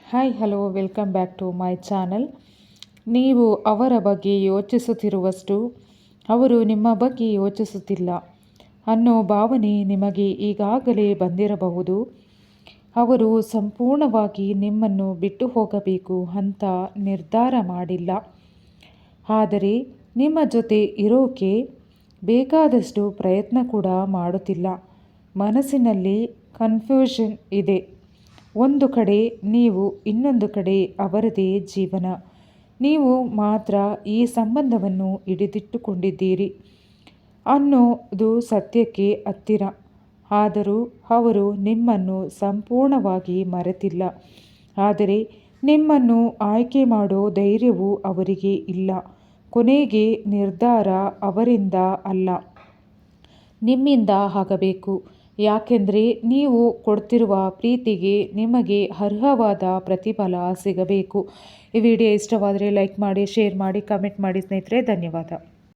Hi hello welcome back to my channel. ನೀವು ಅವರ ಬಗ್ಗೆ ಯೋಚಿಸುತ್ತಿರುವಷ್ಟು ಅವರು ನಿಮ್ಮ ಬಗ್ಗೆ ಯೋಚಿಸುತ್ತಿಲ್ಲ ಅನ್ನೋ ಭಾವನೆ ನಿಮಗೆ ಈಗಾಗಲೇ ಬಂದಿರಬಹುದು. ಅವರು ಸಂಪೂರ್ಣವಾಗಿ ನಿಮ್ಮನ್ನು ಬಿಟ್ಟು ಹೋಗಬೇಕು ಅಂತ ನಿರ್ಧಾರ ಮಾಡಿಲ್ಲ, ಆದರೆ ನಿಮ್ಮ ಜೊತೆ ಇರೋಕೆ ಬೇಕಾದಷ್ಟು ಪ್ರಯತ್ನ ಕೂಡ ಮಾಡುತ್ತಿಲ್ಲ. ಮನಸ್ಸಿನಲ್ಲಿ ಕನ್ಫ್ಯೂಷನ್ ಇದೆ. ಒಂದು ಕಡೆ ನೀವು, ಇನ್ನೊಂದು ಕಡೆ ಅವರದೇ ಜೀವನ. ನೀವು ಮಾತ್ರ ಈ ಸಂಬಂಧವನ್ನು ಹಿಡಿದಿಟ್ಟುಕೊಂಡಿದ್ದೀರಿ ಅನ್ನೋದು ಸತ್ಯಕ್ಕೆ ಹತ್ತಿರ. ಆದರೂ ಅವರು ನಿಮ್ಮನ್ನು ಸಂಪೂರ್ಣವಾಗಿ ಮರೆತಿಲ್ಲ, ಆದರೆ ನಿಮ್ಮನ್ನು ಆಯ್ಕೆ ಮಾಡೋ ಧೈರ್ಯವೂ ಅವರಿಗೆ ಇಲ್ಲ. ಕೊನೆಗೆ ನಿರ್ಧಾರ ಅವರಿಂದ ಅಲ್ಲ, ನಿಮ್ಮಿಂದ ಆಗಬೇಕು. ಯಾಕೆಂದರೆ ನೀವು ಕೊಡ್ತಿರುವ ಪ್ರೀತಿಗೆ ನಿಮಗೆ ಅರ್ಹವಾದ ಪ್ರತಿಫಲ ಸಿಗಬೇಕು. ಈ ವಿಡಿಯೋ ಇಷ್ಟವಾದರೆ ಲೈಕ್ ಮಾಡಿ, ಶೇರ್ ಮಾಡಿ, ಕಮೆಂಟ್ ಮಾಡಿ ಸ್ನೇಹಿತರೆ. ಧನ್ಯವಾದ.